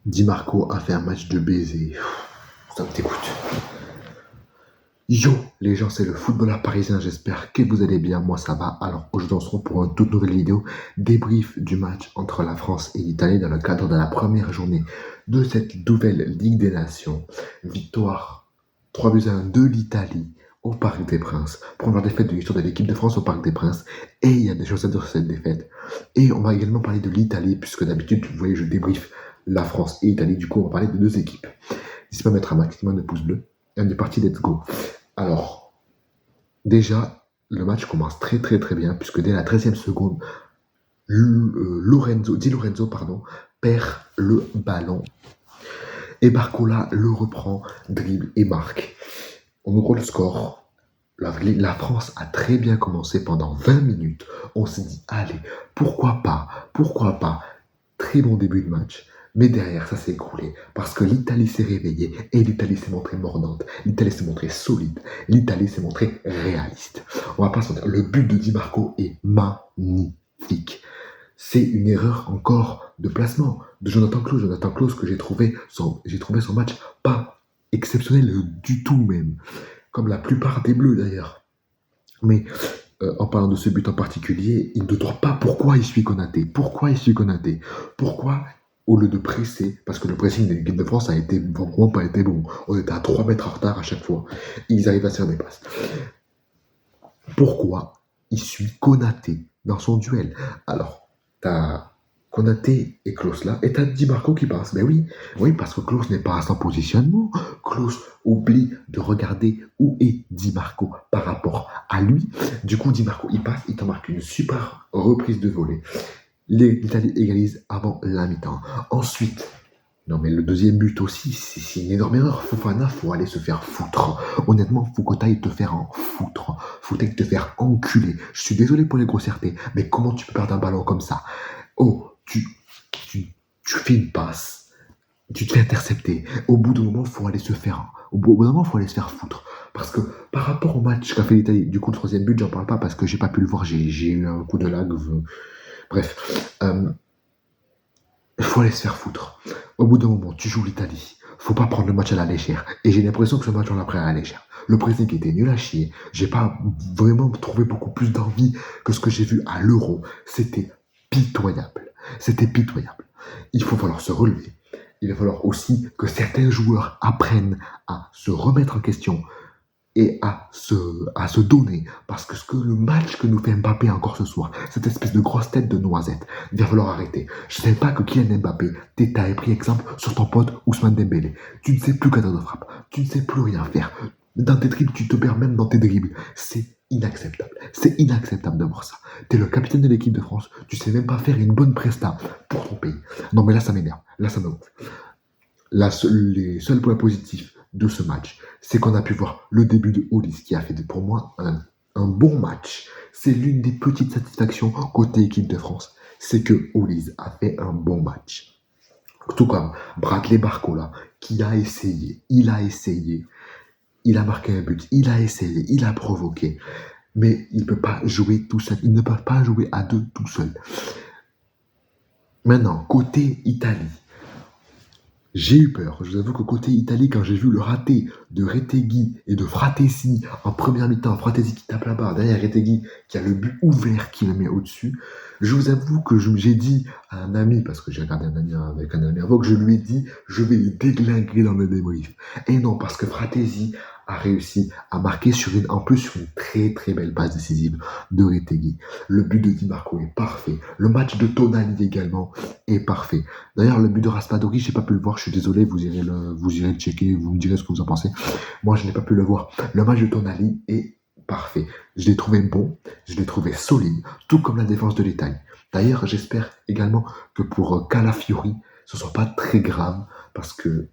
Di Marco a fait un match de baiser. Ça me dégoûte. Yo, les gens, c'est le footballeur parisien. J'espère que vous allez bien. Moi, ça va. Alors, aujourd'hui, on se retrouve pour une toute nouvelle vidéo. Débrief du match entre la France et l'Italie dans le cadre de la première journée de cette nouvelle Ligue des Nations. Victoire 3-1 de l'Italie au Parc des Princes. Première défaite de l'histoire de l'équipe de France au Parc des Princes. Et il y a des choses à dire sur cette défaite. Et on va également parler de l'Italie, puisque d'habitude, vous voyez, je débrief la France et l'Italie. Du coup, on va parler de deux équipes. N'hésitez pas à mettre un maximum de pouces bleus. Et on est parti, let's go. Alors, déjà, le match commence très très très bien, puisque dès la 13e seconde, Di Lorenzo perd le ballon. Et Barcola le reprend, dribble et marque. On ouvre le score. La France a très bien commencé pendant 20 minutes. On s'est dit, allez, pourquoi pas. Très bon début de match. Mais derrière, ça s'est écroulé parce que l'Italie s'est réveillée et l'Italie s'est montrée mordante. L'Italie s'est montrée solide. L'Italie s'est montrée réaliste. On va pas se mentir, le but de Di Marco est magnifique. C'est une erreur encore de placement de Jonathan Klaus. Jonathan Klaus que j'ai trouvé son match pas exceptionnel du tout même. Comme la plupart des Bleus d'ailleurs. Mais en parlant de ce but en particulier, il ne trouve pas pourquoi il suit Konaté. Pourquoi, au lieu de presser, parce que le pressing de l'équipe de France a été vraiment pas été bon. On était à 3 mètres en retard à chaque fois. Ils arrivent à se faire des passes. Pourquoi il suit Konaté dans son duel? Alors, t'as Konaté et Klaus là, et t'as Di Marco qui passe. Mais oui, parce que Klaus n'est pas à son positionnement. Klaus oublie de regarder où est Di Marco par rapport à lui. Du coup, Di Marco, il passe, il t'en marque une super reprise de volée. L'Italie égalise avant la mi-temps. Ensuite, non mais le deuxième but aussi, c'est une énorme erreur. Fofana, faut aller se faire foutre. Honnêtement, faut que t'ailles te faire en foutre. Faut que t'ailles te faire enculer. Je suis désolé pour les grossièretés, mais comment tu peux perdre un ballon comme ça? Oh, tu fais une passe, tu te fais intercepter. Au bout d'un moment, faut aller se faire foutre. Parce que par rapport au match qu'a fait l'Italie, du coup, le troisième but, j'en parle pas parce que j'ai pas pu le voir, j'ai eu un coup de lag. Bref, il faut aller se faire foutre. Au bout d'un moment, tu joues l'Italie. Faut pas prendre le match à la légère. Et j'ai l'impression que ce match, on l'a pris à la légère. Le pressing était nul à chier. J'ai pas vraiment trouvé beaucoup plus d'envie que ce que j'ai vu à l'Euro. C'était pitoyable. Il va falloir se relever. Il va falloir aussi que certains joueurs apprennent à se remettre en question et à se donner. Parce que le match que nous fait Mbappé encore ce soir, cette espèce de grosse tête de noisette, il va falloir arrêter. Je ne savais pas que Kylian Mbappé t'avait pris exemple sur ton pote Ousmane Dembélé. Tu ne sais plus cadre de frappe. Tu ne sais plus rien faire. Dans tes dribbles, tu te perds même dans tes dribbles. C'est inacceptable. C'est inacceptable de voir ça. T'es le capitaine de l'équipe de France. Tu sais même pas faire une bonne presta pour ton pays. Non mais là, ça m'énerve. Là, ça me gonfle. Les seuls points positifs de ce match, c'est qu'on a pu voir le début de Olise qui a fait pour moi un bon match. C'est l'une des petites satisfactions côté équipe de France, c'est que Olise a fait un bon match. Tout comme Bradley Barcola qui a essayé, il a marqué un but, il a essayé, il a provoqué, mais il ne peut pas jouer tout seul, il ne peut pas jouer à deux tout seul. Maintenant, côté Italie, j'ai eu peur. Je vous avoue que côté Italie, quand j'ai vu le raté de Retegui et de Fratesi en première mi-temps, Fratesi qui tape la barre, derrière Retegui qui a le but ouvert qui le met au-dessus, je vous avoue que j'ai dit à un ami, parce que j'ai regardé un ami avec un ami avant, que je lui ai dit, je vais les déglinguer dans le débrief. Et non, parce que Fratesi a réussi à marquer en plus sur une très très belle passe décisive de Retegui. Le but de Di Marco est parfait. Le match de Tonali également est parfait. D'ailleurs, le but de Raspadori, je n'ai pas pu le voir, je suis désolé, vous irez le checker, vous me direz ce que vous en pensez. Moi, je n'ai pas pu le voir. Le match de Tonali est parfait. Je l'ai trouvé bon, je l'ai trouvé solide, tout comme la défense de l'Italie. D'ailleurs, j'espère également que pour Calafiori, ce ne soit pas très grave, parce que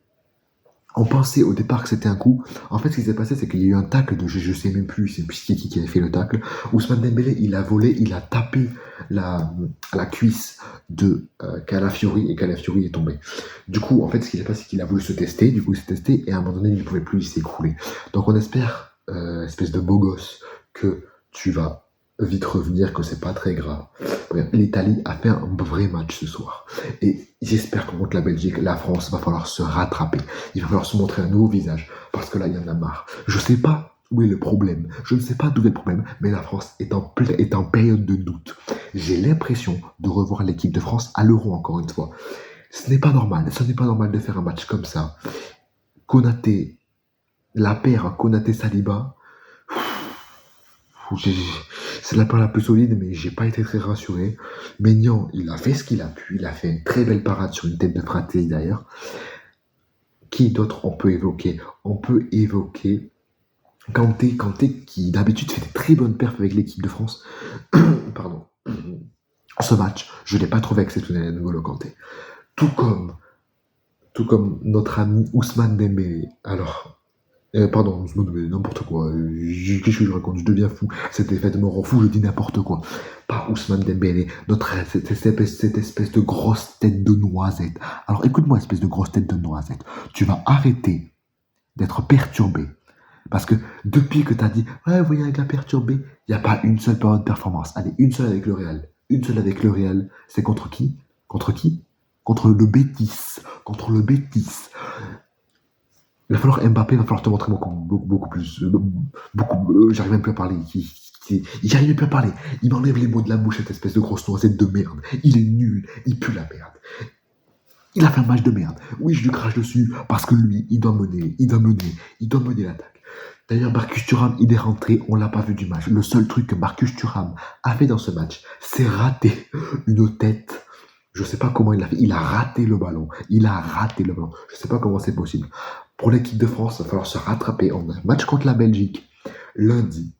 on pensait au départ que c'était un coup. En fait, ce qui s'est passé, c'est qu'il y a eu un tacle de je sais même plus, c'est qui avait fait le tacle. Ousmane Dembélé, il a volé, il a tapé la cuisse de Calafiori et Calafiori est tombé. Du coup, en fait, ce qui s'est passé, c'est qu'il a voulu se tester. Du coup, il s'est testé et à un moment donné, il ne pouvait plus, il s'est écroulé. Donc, on espère, espèce de beau gosse, que tu vas vite revenir que c'est pas très grave. Bref, l'Italie a fait un vrai match ce soir. Et j'espère que contre la Belgique, la France va falloir se rattraper. Il va falloir se montrer un nouveau visage. Parce que là, il y en a marre. Je sais pas où est le problème. Je ne sais pas d'où est le problème. Mais la France est en période de doute. J'ai l'impression de revoir l'équipe de France à l'Euro encore une fois. Ce n'est pas normal. Ce n'est pas normal de faire un match comme ça. Konaté, la paire Konaté-Saliba, c'est la paire la plus solide, mais j'ai pas été très rassuré. Maignan, il a fait ce qu'il a pu. Il a fait une très belle parade sur une tête de Fratelli d'ailleurs. Qui d'autre on peut évoquer? On peut évoquer Kanté qui d'habitude fait des très bonnes perfs avec l'équipe de France. Pardon. Ce match, je l'ai pas trouvé exceptionnel, N'Golo Kanté. Tout comme notre ami Ousmane Dembélé. Alors, pardon, Ousmane Dembélé, n'importe quoi. Qu'est-ce que je raconte? Je deviens fou. Cette défaite me rend fou, je dis n'importe quoi. Pas Ousmane Dembélé, cette espèce de grosse tête de noisette. Alors écoute-moi, espèce de grosse tête de noisette. Tu vas arrêter d'être perturbé. Parce que depuis que tu as dit, ouais, vous voyez un gars perturbé, il n'y a pas une seule période de performance. Allez, une seule avec le Real. Une seule avec le Real. C'est contre qui? Contre qui? Contre le Betis. Contre le Betis. Il va falloir Mbappé, il va falloir te montrer beaucoup plus. J'arrive même plus à parler. J'arrive même plus à parler. Il m'enlève les mots de la bouche, cette espèce de grosse noisette de merde. Il est nul. Il pue la merde. Il a fait un match de merde. Oui, je lui crache dessus parce que lui, il doit mener l'attaque. D'ailleurs, Marcus Thuram, il est rentré, on l'a pas vu du match. Le seul truc que Marcus Thuram a fait dans ce match, c'est rater une tête. Je sais pas comment il l'a fait. Il a raté le ballon. Je sais pas comment c'est possible. Pour l'équipe de France, il va falloir se rattraper. On a un match contre la Belgique lundi.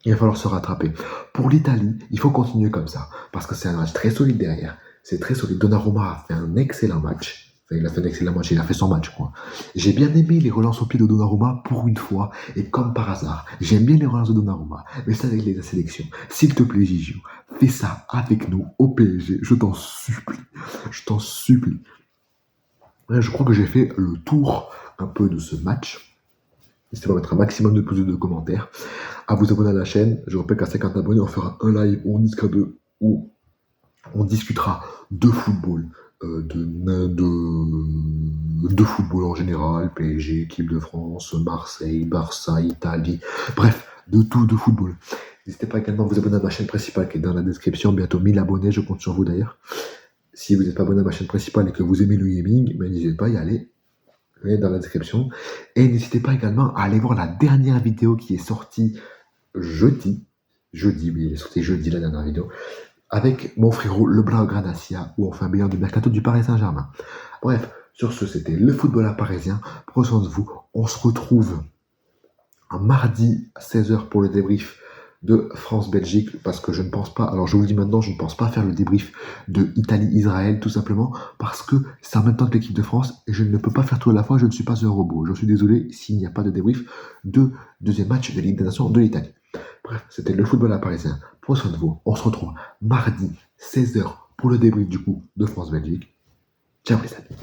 Il va falloir se rattraper. Pour l'Italie, il faut continuer comme ça. Parce que c'est un match très solide derrière. C'est très solide. Donnarumma a fait un excellent match. Enfin, il a fait un excellent match, il a fait son match, quoi. J'ai bien aimé les relances au pied de Donnarumma pour une fois, et comme par hasard. J'aime bien les relances de Donnarumma, mais c'est avec les sélections. S'il te plaît, Gigio, fais ça avec nous au PSG. Je t'en supplie. Je crois que j'ai fait le tour un peu de ce match. N'hésitez pas à mettre un maximum de pouces de commentaires, à vous abonner à la chaîne. Je rappelle qu'à 50 abonnés, on fera un live où on discutera où on discutera de football, de football en général, PSG, équipe de France, Marseille, Barça, Italie, bref, de tout de football. N'hésitez pas également à vous abonner à ma chaîne principale qui est dans la description, bientôt 1000 abonnés, je compte sur vous d'ailleurs. Si vous n'êtes pas abonné à ma chaîne principale et que vous aimez le gaming, n'hésitez pas à y aller, dans la description. Et n'hésitez pas également à aller voir la dernière vidéo qui est sortie jeudi, oui, elle est sortie jeudi la dernière vidéo, avec mon frérot Leblanc Granassia, où on fait un bilan du mercato du Paris Saint-Germain. Bref, sur ce, c'était le football à parisien. Prenez soin de vous. On se retrouve un mardi à 16h pour le débrief de France-Belgique, parce que je ne pense pas, alors je vous le dis maintenant, je ne pense pas faire le débrief de Italie-Israël, tout simplement, parce que c'est en même temps que l'équipe de France, et je ne peux pas faire tout à la fois, je ne suis pas un robot. Je suis désolé s'il n'y a pas de débrief de deuxième match de Ligue des Nations de l'Italie. Bref, c'était le football à parisien. Prenez soin de vous. On se retrouve mardi 16h pour le débrief du coup de France-Belgique. Ciao les amis.